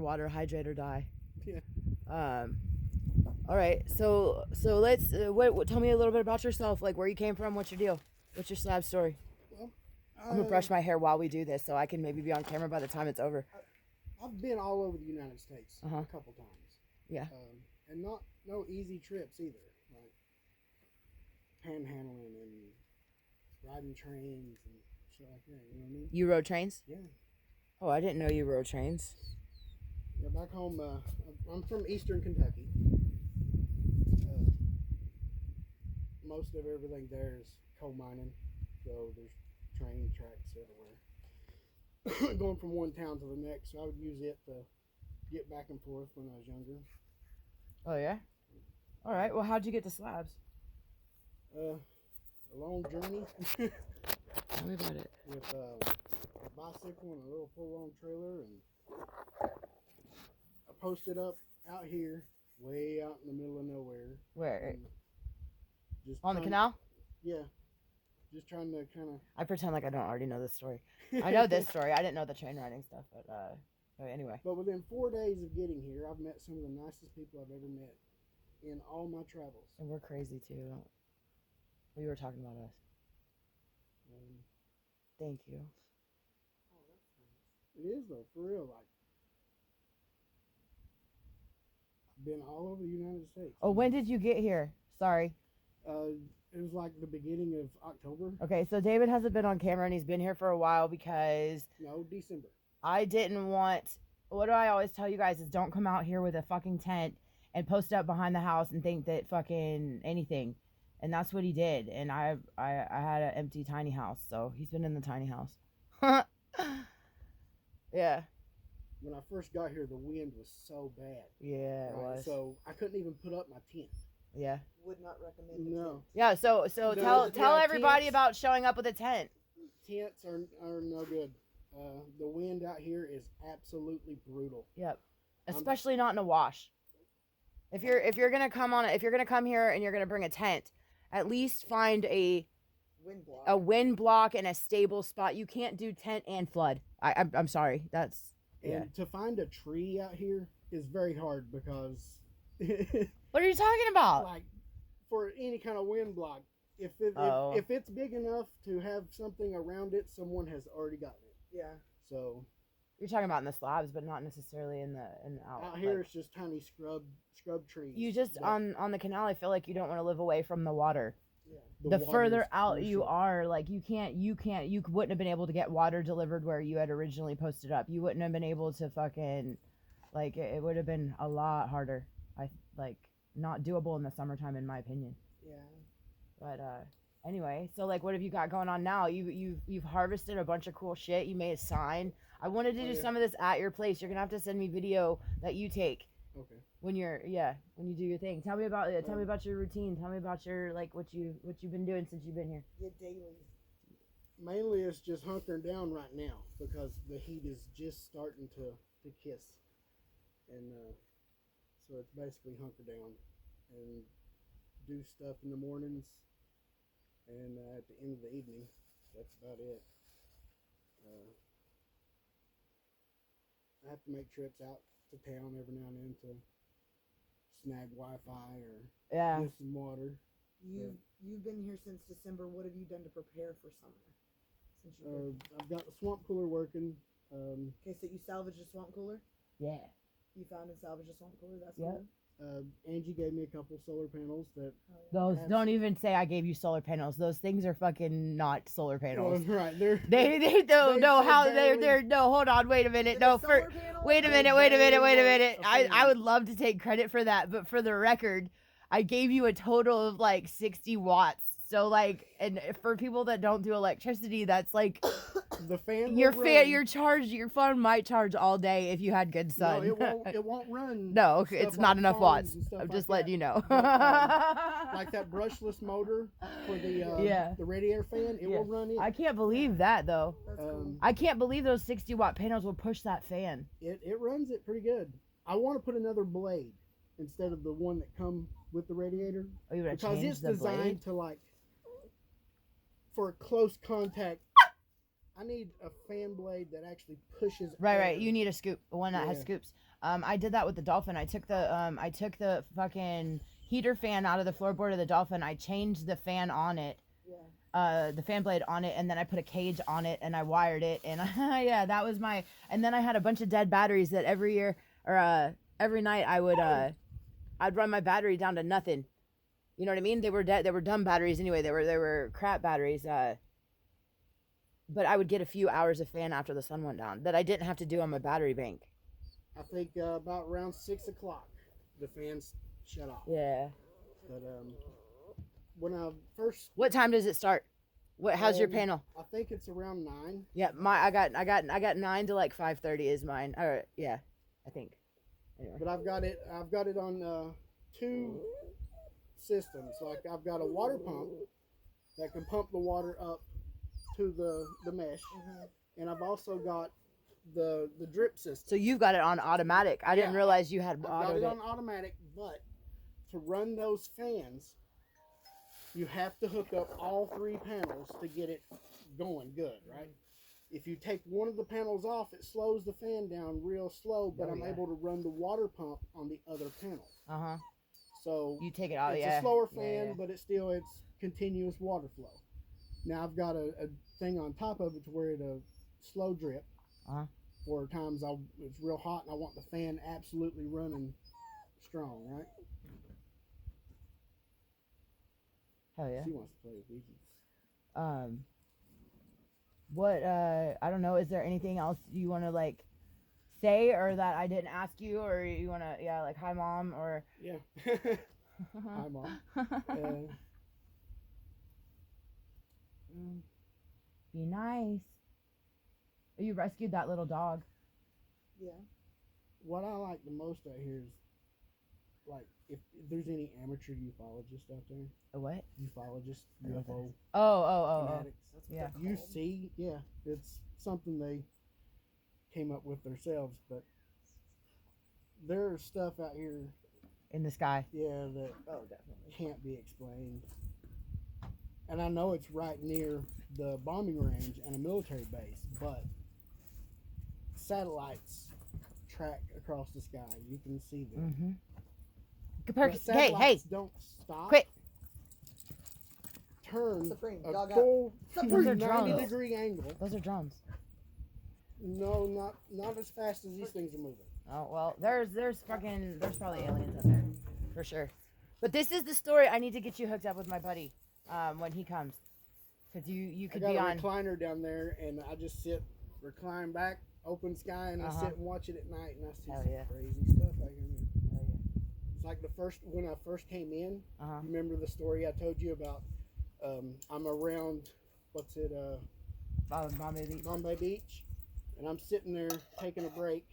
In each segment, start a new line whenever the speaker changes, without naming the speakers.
water, hydrate or die.
Yeah.
All right. So let's what tell me a little bit about yourself, like where you came from, what's your deal, what's your slab story?
Well,
I'm gonna brush my hair while we do this, so I can maybe be on camera by the time it's over.
I've been all over the United States a couple times.
Yeah.
And no easy trips either. Like panhandling and riding trains and shit like that. You know what I mean?
You rode trains?
Yeah.
Oh, I didn't know you rode trains.
Yeah, back home, I'm from Eastern Kentucky. Most of everything there is coal mining, so there's train tracks everywhere. Going from one town to the next, so I would use it to get back and forth when I was younger.
Oh yeah. All right. Well, how'd you get to Slabs?
A long journey.
Tell me about it.
With a bicycle and a little pull-on trailer, and I posted up out here, way out in the middle of nowhere.
Where?
Just
On the canal?
Yeah. Just trying to kind of...
I pretend like I don't already know this story. I know this story. I didn't know the train riding stuff, but anyway.
But within 4 days of getting here, I've met some of the nicest people I've ever met in all my travels.
And we're crazy too. We were talking about us. Thank you.
Oh, that's nice. It is though, for real. Like, I've been all over the United States.
Oh, when did you get here? Sorry.
It was like the beginning of October.
Okay, so David hasn't been on camera and he's been here for a while because
No, December.
I didn't want. What do I always tell you guys is don't come out here with a fucking tent and post up behind the house and think that fucking anything. And that's what he did. And I had an empty tiny house, so he's been in the tiny house. Yeah.
When I first got here, the wind was so bad.
Yeah, it was.
So I couldn't even put up my tent.
Yeah.
Would not recommend the tent.
Yeah, so tell everybody
tents,
about showing up with a tent.
Tents are no good. The wind out here is absolutely brutal.
Yep. Especially not in a wash. If you're gonna come here and you're gonna bring a tent, at least find a wind block and a stable spot. You can't do tent and flood. I'm sorry. That's
And to find a tree out here is very hard because
what are you talking about?
Like for any kind of wind block, if it's big enough to have something around it, someone has already gotten it.
Yeah.
So
you're talking about in the slabs, but not necessarily in the
out here. It's just tiny scrub trees.
You just on the canal. I feel like you don't want to live away from the water.
Yeah.
The further out you are, like you wouldn't have been able to get water delivered where you had originally posted up. You wouldn't have been able to fucking, like, it would have been a lot harder. Not doable in the summertime, in my opinion.
Yeah.
But anyway, so like, what have you got going on now? You've harvested a bunch of cool shit. You made a sign. I wanted to do some of this at your place. You're gonna have to send me video that you take.
Okay.
When you do your thing. Tell me about your routine. Tell me about your what you've been doing since you've been here.
Your daily.
Mainly it's just hunkering down right now because the heat is just starting to kiss. And so it's basically hunker down and do stuff in the mornings and at the end of the evening. That's about it. I have to make trips out to town every now and then to snag Wi-Fi or get some water.
You've been here since December. What have you done to prepare for summer? Since
I've got the swamp cooler working.
Okay, so you salvaged a swamp cooler?
Yeah.
You found and salvaged a swamp cooler? That's good.
Angie gave me a couple solar panels that...
Those, don't even say I gave you solar panels. Those things are fucking not solar panels.
Oh, right.
Hold on, wait a minute. Wait a minute. I would love to take credit for that, but for the record, I gave you a total of like 60 watts. So like, and for people that don't do electricity, that's like
the fan.
Your phone might charge all day if you had good sun.
No, it won't run.
No, it's not enough watts. I'm just letting you know.
Like that brushless motor for the radiator fan, it will run it.
I can't believe that though.
That's cool.
I can't believe those 60-watt panels will push that fan.
It runs it pretty good. I want to put another blade instead of the one that come with the radiator.
Oh, you want to change
because it's
the
designed
blade?
to like for close contact. I need a fan blade that actually pushes.
Right. You need a scoop, one that has scoops. I did that with the Dolphin. I took the fucking heater fan out of the floorboard of the Dolphin. I changed the fan on it.
Yeah.
The fan blade on it, and then I put a cage on it, and I wired it, and yeah, that was my. And then I had a bunch of dead batteries that every night I'd run my battery down to nothing. You know what I mean? They were dead. They were dumb batteries anyway. They were crap batteries. But I would get a few hours of fan after the sun went down that I didn't have to do on my battery bank.
I think about around 6 o'clock, the fans shut off.
Yeah.
But when I first,
What time does it start? How's your panel?
I think it's around 9.
Yeah, I got 9 to like 5:30 is mine. Or yeah, I think. Anyway.
But I've got it on 2 systems. Like I've got a water pump that can pump the water up to the mesh, and I've also got the drip system.
So you've got it on automatic. I didn't realize you had
I've got it on automatic, but to run those fans, you have to hook up all 3 panels to get it going good, right? If you take one of the panels off, it slows the fan down real slow, but I'm able to run the water pump on the other panel. So
you take it out.
It's a slower fan, but it's continuous water flow. Now I've got a thing on top of it to where it'll slow drip. For times it's real hot and I want the fan absolutely running strong, right?
Hell yeah.
She wants to play with Vicky.
What I don't know, is there anything else you want to like say or that I didn't ask you, or you want to like hi mom or
yeah. Hi mom.
Be nice. You rescued that little dog.
Yeah.
What I like the most out here is like if there's any amateur ufologists out there.
A what?
Ufologist, UFO.
Oh.
fanatics.
Yeah.
You see, yeah, it's something they came up with themselves, but there's stuff out here
In the sky.
yeah, that can't be explained. And I know it's right near the bombing range and a military base, but satellites track across the sky. You can see them. But
Hey,
satellites don't stop.
Quit.
Turn
Supreme,
a
dog out.
full
Those are
90-degree angle.
Those are drums.
No, not as fast as these things are moving.
Oh well, there's probably aliens out there, for sure. But this is the story. I need to get you hooked up with my buddy, when he comes, because you could
I
be
got a
on.
recliner down there, and I just recline back, open sky, and I sit and watch it at night, and I see some crazy stuff out here, man. It's like when I first came in. You remember the story I told you about? I'm around, Bombay Beach, and I'm sitting there taking a break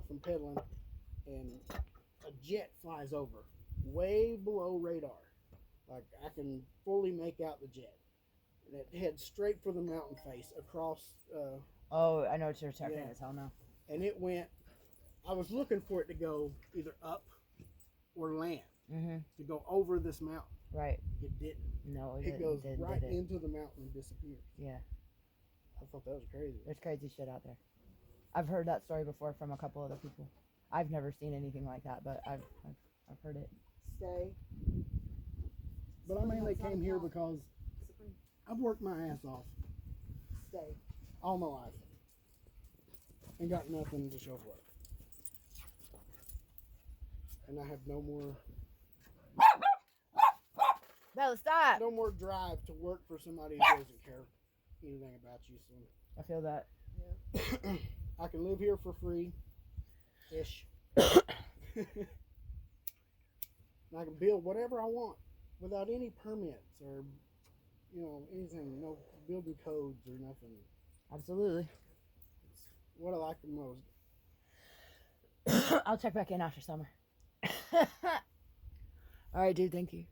from pedaling, and a jet flies over, way below radar. Like I can fully make out the jet, and it heads straight for the mountain face across.
Oh, I know what you're talking about. Hell no.
And it went. I was looking for it to go either up or land, to go over this mountain.
Right.
It didn't.
No,
It goes right into the mountain and disappears.
Yeah.
I thought that was crazy.
There's crazy shit out there. I've heard that story before from a couple other people. I've never seen anything like that, but I've heard it.
Stay.
But I mainly came here because I've worked my ass off
Stay.
all my life and got nothing to show for it. And I have no more
Bella, stop!
no more drive to work for somebody who doesn't care anything about you. So
I feel that.
I can live here for free, ish. And I can build whatever I want without any permits or anything, no building codes or nothing.
Absolutely.
It's what I like the most.
I'll check back in after summer. All right, dude. Thank you.